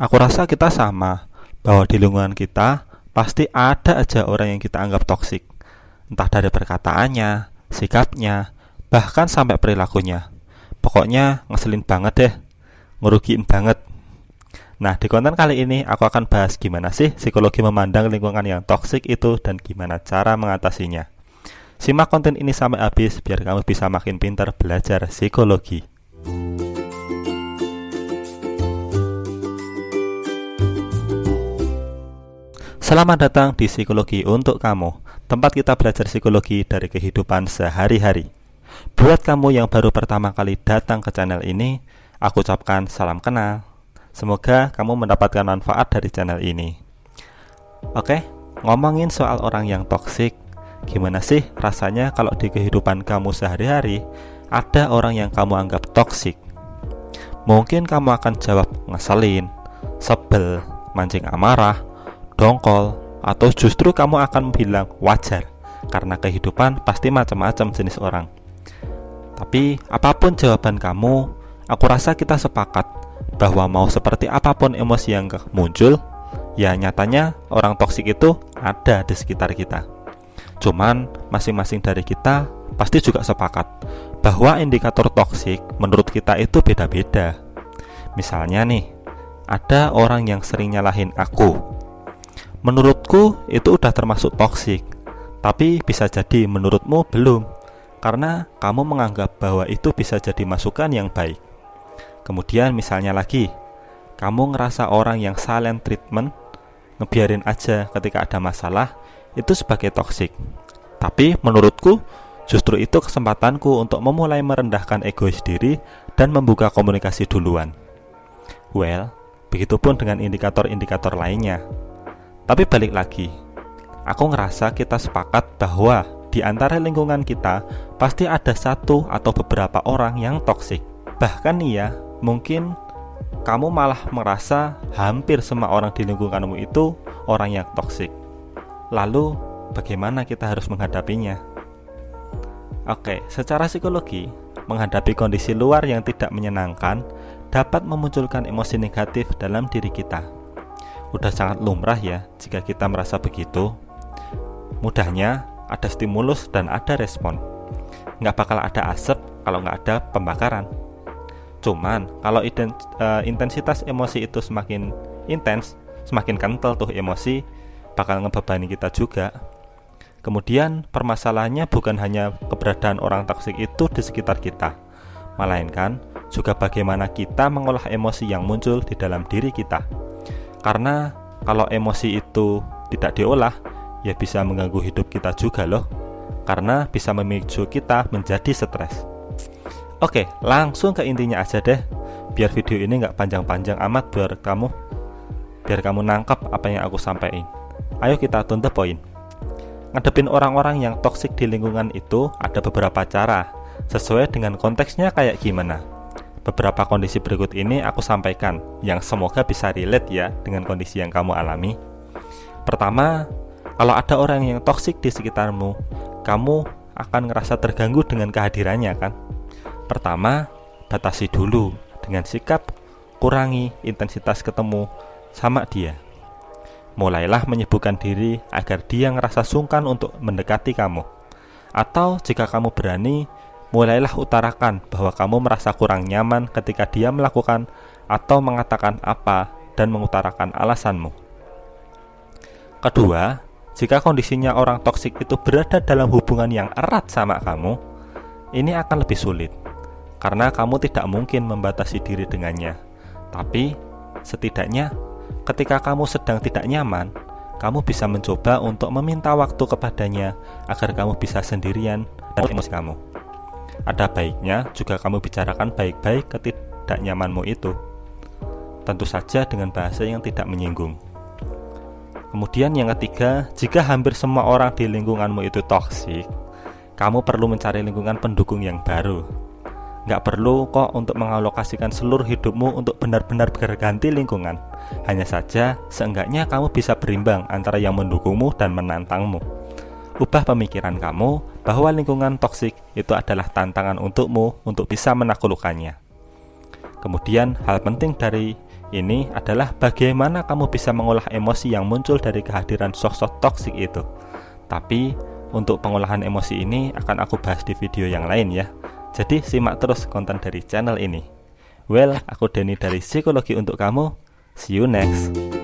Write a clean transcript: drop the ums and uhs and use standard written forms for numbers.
Aku rasa kita sama, bahwa di lingkungan kita pasti ada aja orang yang kita anggap toksik. Entah dari perkataannya, sikapnya, bahkan sampai perilakunya. Pokoknya ngeselin banget deh, ngerugiin banget. Nah, di konten kali ini aku akan bahas gimana sih psikologi memandang lingkungan yang toksik itu dan gimana cara mengatasinya. Simak konten ini sampai habis biar kamu bisa makin pintar belajar psikologi. Selamat datang di Psikologi untuk Kamu, tempat kita belajar psikologi dari kehidupan sehari-hari. Buat kamu yang baru pertama kali datang ke channel ini, aku ucapkan salam kenal. Semoga kamu mendapatkan manfaat dari channel ini. Oke, ngomongin soal orang yang toksik, gimana sih rasanya kalau di kehidupan kamu sehari-hari ada orang yang kamu anggap toksik? Mungkin kamu akan jawab ngeselin, sebel, mancing amarah, dongkol, atau justru kamu akan bilang wajar, karena kehidupan pasti macam-macam jenis orang. Tapi apapun jawaban kamu, aku rasa kita sepakat bahwa mau seperti apapun emosi yang muncul, ya nyatanya orang toksik itu ada di sekitar kita. Cuman masing-masing dari kita pasti juga sepakat bahwa indikator toksik menurut kita itu beda-beda. Misalnya nih, ada orang yang sering nyalahin aku. Menurutku itu udah termasuk toksik, tapi bisa jadi menurutmu belum, karena kamu menganggap bahwa itu bisa jadi masukan yang baik. Kemudian misalnya lagi, kamu ngerasa orang yang silent treatment, ngebiarin aja ketika ada masalah, itu sebagai toksik. Tapi menurutku, justru itu kesempatanku untuk memulai merendahkan egois diri dan membuka komunikasi duluan. Well, begitupun dengan indikator-indikator lainnya. Tapi balik lagi, aku ngerasa kita sepakat bahwa di antara lingkungan kita pasti ada satu atau beberapa orang yang toksik. Bahkan nih ya, mungkin kamu malah merasa hampir semua orang di lingkunganmu itu orang yang toksik. Lalu, bagaimana kita harus menghadapinya? Oke, secara psikologi, menghadapi kondisi luar yang tidak menyenangkan dapat memunculkan emosi negatif dalam diri kita. Udah sangat lumrah ya jika kita merasa begitu. Mudahnya, ada stimulus dan ada respon. Nggak bakal ada asap kalau nggak ada pembakaran. Cuman, kalau intensitas emosi itu semakin intens, semakin kental tuh emosi, bakal ngebebani kita juga. Kemudian, permasalahannya bukan hanya keberadaan orang toksik itu di sekitar kita, melainkan juga bagaimana kita mengolah emosi yang muncul di dalam diri kita. Karena, kalau emosi itu tidak diolah, ya bisa mengganggu hidup kita juga loh, karena bisa memicu kita menjadi stres. Oke, langsung ke intinya aja deh, biar video ini nggak panjang-panjang amat biar kamu nangkep apa yang aku sampaikan. Ayo kita to the point. Ngadepin orang-orang yang toksik di lingkungan itu ada beberapa cara, sesuai dengan konteksnya kayak gimana. Beberapa kondisi berikut ini aku sampaikan, yang semoga bisa relate ya dengan kondisi yang kamu alami. Pertama, kalau ada orang yang toksik di sekitarmu, kamu akan ngerasa terganggu dengan kehadirannya kan? Pertama, batasi dulu dengan sikap kurangi intensitas ketemu sama dia. Mulailah menyibukkan diri agar dia ngerasa sungkan untuk mendekati kamu. Atau jika kamu berani, mulailah utarakan bahwa kamu merasa kurang nyaman ketika dia melakukan atau mengatakan apa dan mengutarakan alasanmu. Kedua, jika kondisinya orang toksik itu berada dalam hubungan yang erat sama kamu, ini akan lebih sulit. Karena kamu tidak mungkin membatasi diri dengannya. Tapi, setidaknya ketika kamu sedang tidak nyaman, kamu bisa mencoba untuk meminta waktu kepadanya agar kamu bisa sendirian dan emosi kamu. Ada baiknya juga kamu bicarakan baik-baik ketidaknyamanmu itu. Tentu saja dengan bahasa yang tidak menyinggung. Kemudian yang ketiga, jika hampir semua orang di lingkunganmu itu toksik, kamu perlu mencari lingkungan pendukung yang baru. Nggak perlu kok untuk mengalokasikan seluruh hidupmu untuk benar-benar berganti lingkungan. Hanya saja, seenggaknya kamu bisa berimbang antara yang mendukungmu dan menantangmu. Ubah pemikiran kamu bahwa lingkungan toksik itu adalah tantangan untukmu untuk bisa menaklukkannya. Kemudian, hal penting dari ini adalah bagaimana kamu bisa mengolah emosi yang muncul dari kehadiran sosok toksik itu. Tapi untuk pengolahan emosi ini akan aku bahas di video yang lain ya. Jadi simak terus konten dari channel ini. Well, aku Denny dari Psikologi Untuk Kamu. See you next.